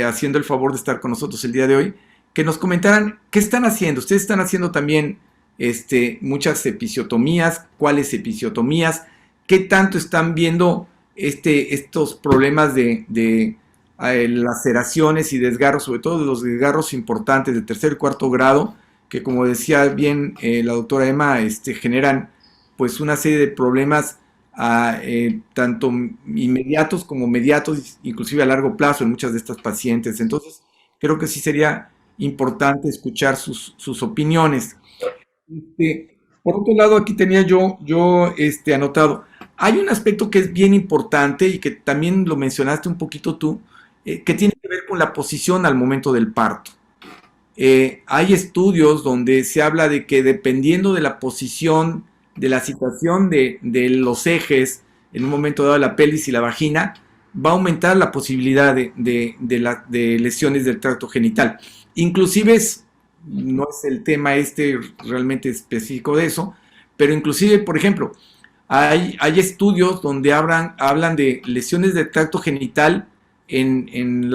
S2: haciendo el favor de estar con nosotros el día de hoy, que nos comentaran qué están haciendo. Ustedes están haciendo también muchas episiotomías, cuáles episiotomías, qué tanto están viendo estos problemas de laceraciones y desgarros, sobre todo de los desgarros importantes de tercer y cuarto grado, que, como decía bien la doctora Emma, generan pues una serie de problemas tanto inmediatos como mediatos, inclusive a largo plazo en muchas de estas pacientes. Entonces, creo que sí sería importante escuchar sus opiniones. Por otro lado, aquí tenía yo anotado, hay un aspecto que es bien importante y que también lo mencionaste un poquito tú, que tiene que ver con la posición al momento del parto. Hay estudios donde se habla de que dependiendo de la posición, de la situación de los ejes, en un momento dado la pelvis y la vagina, va a aumentar la posibilidad de lesiones del tracto genital. Inclusive no es el tema realmente específico de eso, pero inclusive, por ejemplo, hay estudios donde hablan de lesiones del tracto genital en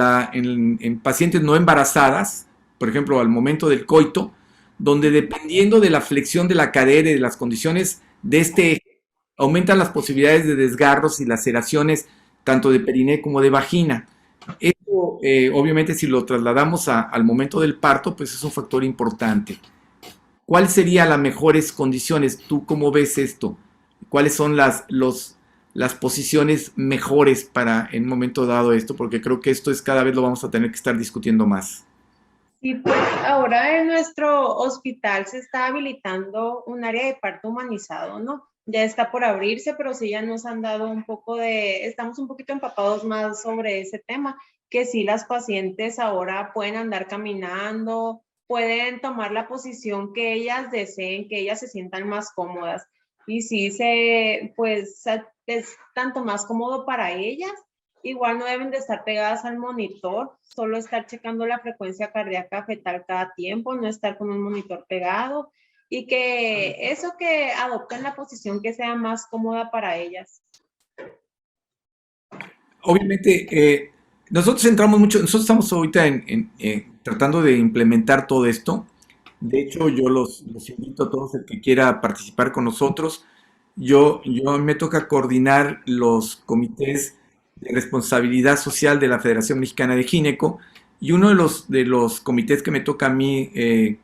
S2: pacientes no embarazadas, por ejemplo, al momento del coito, donde dependiendo de la flexión de la cadera y de las condiciones de este eje, aumentan las posibilidades de desgarros y laceraciones tanto de periné como de vagina. Esto, obviamente, si lo trasladamos al momento del parto, pues es un factor importante. ¿Cuál serían las mejores condiciones? ¿Tú cómo ves esto? ¿Cuáles son las posiciones mejores para en un momento dado esto? Porque creo que esto es cada vez lo vamos a tener que estar discutiendo más.
S3: Sí, pues ahora en nuestro hospital se está habilitando un área de parto humanizado, ¿no? Ya está por abrirse, pero sí ya nos han dado un poco estamos un poquito empapados más sobre ese tema, que sí las pacientes ahora pueden andar caminando, pueden tomar la posición que ellas deseen, que ellas se sientan más cómodas. Y sí, pues es tanto más cómodo para ellas. Igual no deben de estar pegadas al monitor, solo estar checando la frecuencia cardíaca fetal cada tiempo, no estar con un monitor pegado y que adopten la posición que sea más cómoda para ellas.
S2: Obviamente, nosotros estamos ahorita tratando de implementar todo esto. De hecho, yo los invito a todos el que quiera participar con nosotros. Yo me toca coordinar los comités de responsabilidad social de la Federación Mexicana de Gineco, y uno de los comités que me toca a mí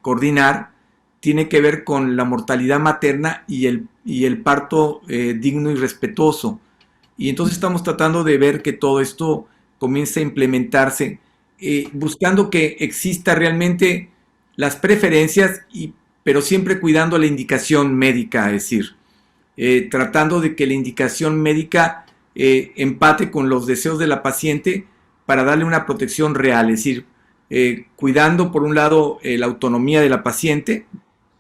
S2: coordinar tiene que ver con la mortalidad materna y el parto digno y respetuoso. Y entonces estamos tratando de ver que todo esto comience a implementarse, buscando que exista realmente las preferencias, pero siempre cuidando la indicación médica, es decir, tratando de que la indicación médica empate con los deseos de la paciente para darle una protección real, es decir, cuidando por un lado la autonomía de la paciente,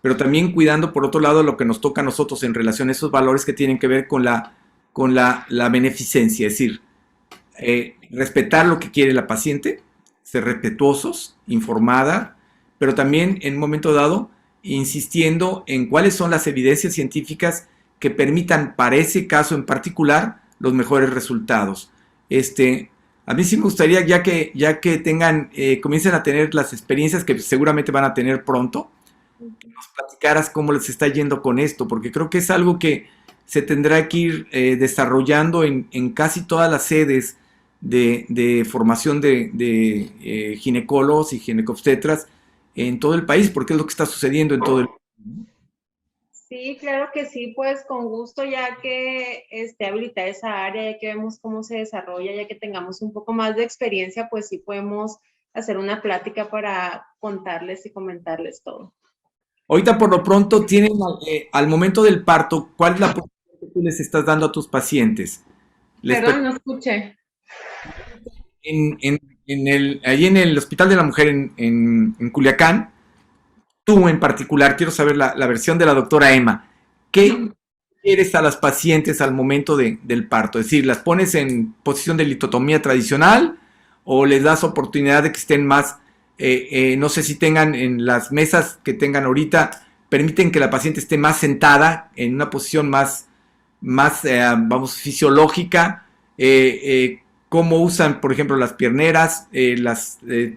S2: pero también cuidando por otro lado lo que nos toca a nosotros en relación a esos valores que tienen que ver con la beneficencia, es decir, respetar lo que quiere la paciente, ser respetuosos, informada, pero también en un momento dado insistiendo en cuáles son las evidencias científicas que permitan para ese caso en particular los mejores resultados. A mí sí me gustaría, ya que tengan, comiencen a tener las experiencias que seguramente van a tener pronto, que nos platicaras cómo les está yendo con esto, porque creo que es algo que se tendrá que ir desarrollando en casi todas las sedes de formación de ginecólogos y ginecobstetras en todo el país, porque es lo que está sucediendo en todo el país.
S3: Sí, claro que sí, pues con gusto, ya que esté habilitada esa área, ya que vemos cómo se desarrolla, ya que tengamos un poco más de experiencia, pues sí podemos hacer una plática para contarles y comentarles todo.
S2: Ahorita por lo pronto tienen al momento del parto, ¿cuál es la posición que tú les estás dando a tus pacientes?
S3: Perdón, no escuché.
S2: Ahí en el Hospital de la Mujer en Culiacán, tú en particular, quiero saber la versión de la doctora Emma. ¿Qué quieres a las pacientes al momento del parto? Es decir, ¿las pones en posición de litotomía tradicional o les das oportunidad de que estén más, no sé si tengan en las mesas que tengan ahorita, permiten que la paciente esté más sentada en una posición más vamos, fisiológica? ¿Cómo usan, por ejemplo, las pierneras?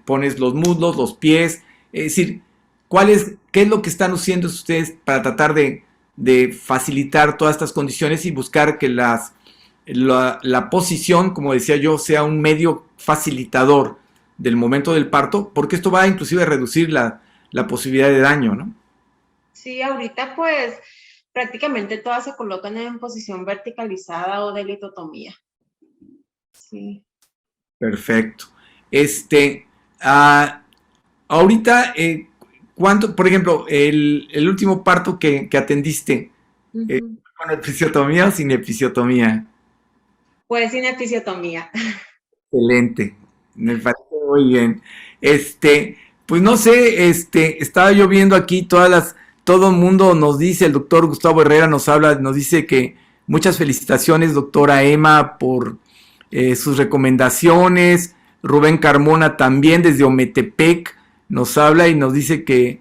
S2: Pones los muslos, los pies, es decir, ¿qué es lo que están haciendo ustedes para tratar de facilitar todas estas condiciones y buscar que la posición, como decía yo, sea un medio facilitador del momento del parto? Porque esto va inclusive a reducir la posibilidad de daño, ¿no?
S3: Sí, ahorita pues prácticamente todas se colocan en posición verticalizada o de litotomía. Sí.
S2: Perfecto. Ahorita, ¿cuánto, por ejemplo, el último parto que atendiste, con episiotomía o sin episiotomía?
S3: Pues sin episiotomía.
S2: Excelente, me parece muy bien. Pues no sé, estaba yo viendo aquí todo el mundo nos dice, el doctor Gustavo Herrera nos dice que muchas felicitaciones, doctora Emma, por sus recomendaciones. Rubén Carmona también desde Ometepec nos habla y nos dice que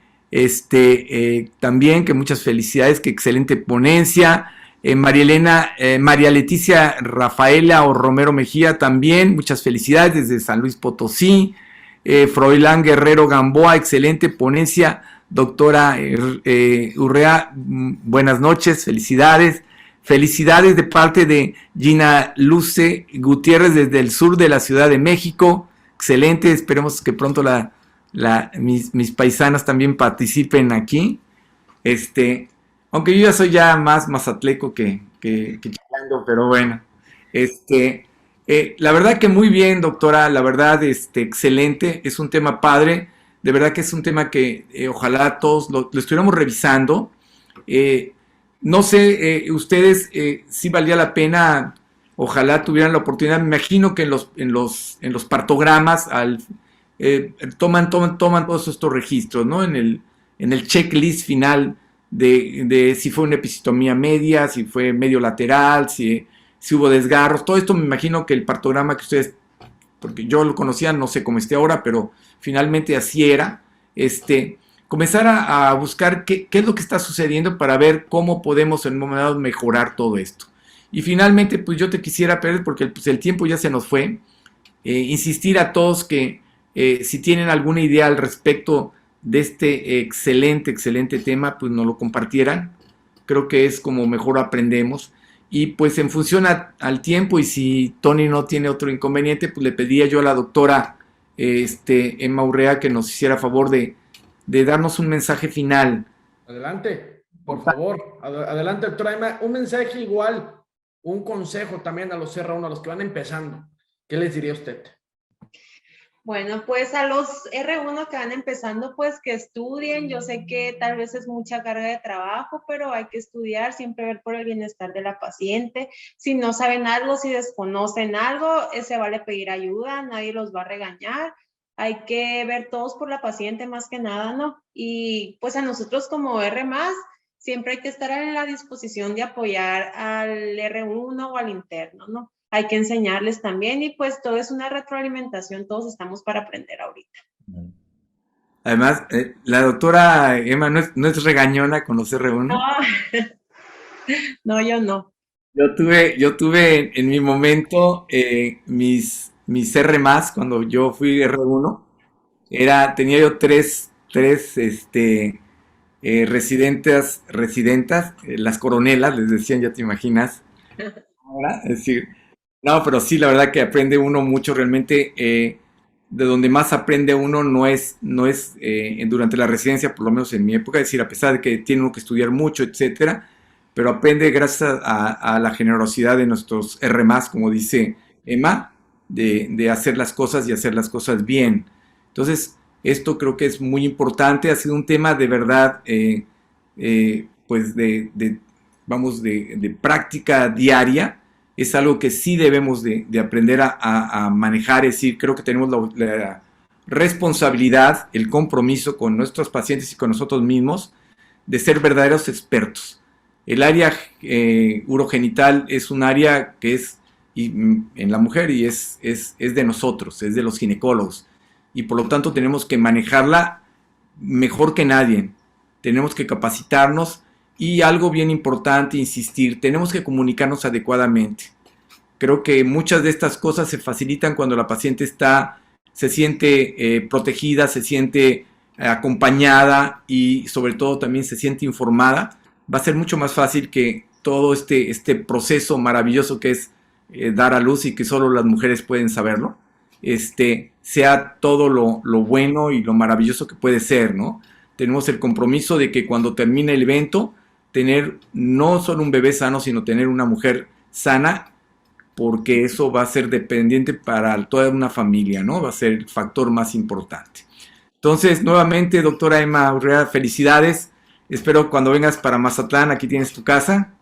S2: también que muchas felicidades, que excelente ponencia. María Leticia Rafaela o Romero Mejía también, muchas felicidades desde San Luis Potosí. Froilán Guerrero Gamboa, excelente ponencia. Doctora Urrea, buenas noches, felicidades. felicidades de parte de Gina Luce Gutiérrez desde el sur de la Ciudad de México. Excelente, esperemos que pronto mis paisanas también participen aquí. Aunque yo ya soy más mazatleco que chilango, pero bueno. La verdad que muy bien, doctora, la verdad, excelente, es un tema padre, de verdad que es un tema que ojalá todos lo estuviéramos revisando. No sé, ustedes si valía la pena, ojalá tuvieran la oportunidad, me imagino que en los partogramas toman todos estos registros, ¿no? En el checklist final de si fue una episiotomía media, si fue medio lateral, si hubo desgarros, todo esto me imagino que el partograma que ustedes, porque yo lo conocía, no sé cómo esté ahora, pero finalmente así era, comenzar a buscar qué es lo que está sucediendo para ver cómo podemos en un momento dado mejorar todo esto. Y finalmente, pues yo te quisiera pedir, porque pues, el tiempo ya se nos fue, insistir a todos que si tienen alguna idea al respecto de este excelente tema, pues nos lo compartieran. Creo que es como mejor aprendemos. Y pues en función al tiempo, y si Tony no tiene otro inconveniente, pues le pedía yo a la doctora Emma Urrea que nos hiciera favor de darnos un mensaje final.
S1: Adelante, por favor. Adelante, doctora Emma. Un mensaje igual, un consejo también a los R1, a los que van empezando. ¿Qué les diría usted?
S3: Bueno, pues a los R1 que van empezando, pues que estudien. Yo sé que tal vez es mucha carga de trabajo, pero hay que estudiar, siempre ver por el bienestar de la paciente. Si no saben algo, si desconocen algo, se vale pedir ayuda, nadie los va a regañar. Hay que ver todos por la paciente más que nada, ¿no? Y pues a nosotros como R+, siempre hay que estar en la disposición de apoyar al R1 o al interno, ¿no? Hay que enseñarles también y pues todo es una retroalimentación, todos estamos para aprender ahorita.
S2: Además, la doctora Emma no es regañona con los R1.
S3: No, no, yo no.
S2: Yo tuve en mi momento mis R+, cuando yo fui R1, tenía yo tres residentas, las coronelas, les decían, ya te imaginas. Ahora, es decir, no, pero sí, la verdad que aprende uno mucho realmente. De donde más aprende uno no es durante la residencia, por lo menos en mi época, es decir, a pesar de que tiene uno que estudiar mucho, etcétera, pero aprende gracias a la generosidad de nuestros R+, como dice Emma, de hacer las cosas y hacer las cosas bien. Entonces, esto creo que es muy importante, ha sido un tema de verdad, pues de práctica diaria. Es algo que sí debemos de aprender a manejar, es decir, creo que tenemos la responsabilidad, el compromiso con nuestros pacientes y con nosotros mismos de ser verdaderos expertos. El área urogenital es un área que es en la mujer y es de nosotros, es de los ginecólogos, y por lo tanto tenemos que manejarla mejor que nadie, tenemos que capacitarnos. Y algo bien importante, insistir, tenemos que comunicarnos adecuadamente. Creo que muchas de estas cosas se facilitan cuando la paciente se siente protegida, se siente acompañada y sobre todo también se siente informada. Va a ser mucho más fácil que todo este proceso maravilloso que es dar a luz y que solo las mujeres pueden saberlo, sea todo lo bueno y lo maravilloso que puede ser, ¿no? Tenemos el compromiso de que cuando termine el evento, tener no solo un bebé sano, sino tener una mujer sana, porque eso va a ser dependiente para toda una familia, ¿no? Va a ser el factor más importante. Entonces, nuevamente, doctora Emma Urrea, felicidades. Espero cuando vengas para Mazatlán, aquí tienes tu casa,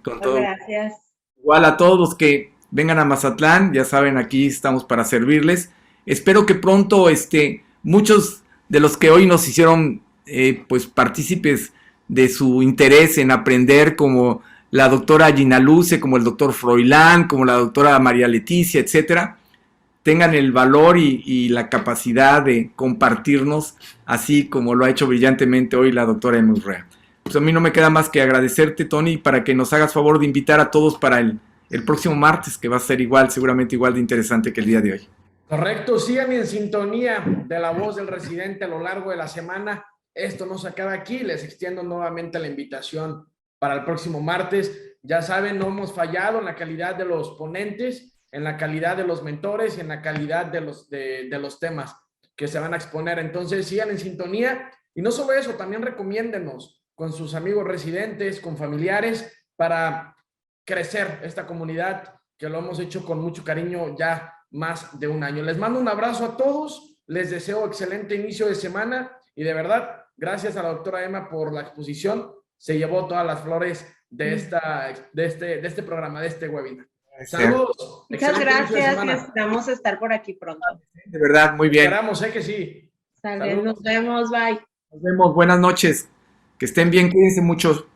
S2: con todo.
S3: Gracias.
S2: Igual a todos los que vengan a Mazatlán, ya saben, aquí estamos para servirles. Espero que pronto, muchos de los que hoy nos hicieron, pues, partícipes de su interés en aprender, como la doctora Gina Luce, como el doctor Froilán, como la doctora María Leticia, etcétera, tengan el valor y la capacidad de compartirnos, así como lo ha hecho brillantemente hoy la doctora Emma Urrea. Pues a mí no me queda más que agradecerte, Tony, para que nos hagas favor de invitar a todos para el próximo martes, que va a ser seguramente igual de interesante que el día de hoy.
S1: Correcto, sigan en sintonía de La Voz del Residente a lo largo de la semana. Esto no se acaba aquí, les extiendo nuevamente la invitación para el próximo martes. Ya saben, no hemos fallado en la calidad de los ponentes, en la calidad de los mentores y en la calidad de los temas que se van a exponer. Entonces, sigan en sintonía. Y no solo eso, también recomiéndenos con sus amigos residentes, con familiares, para crecer esta comunidad, que lo hemos hecho con mucho cariño ya más de un año. Les mando un abrazo a todos, les deseo excelente inicio de semana y de verdad, gracias a la doctora Emma por la exposición. Se llevó todas las flores de este programa, de este webinar. Saludos.
S3: Muchas gracias y esperamos estar por aquí pronto.
S2: De verdad, muy bien.
S1: Esperamos, que sí.
S3: Nos vemos, bye.
S2: Nos vemos, buenas noches. Que estén bien, cuídense mucho.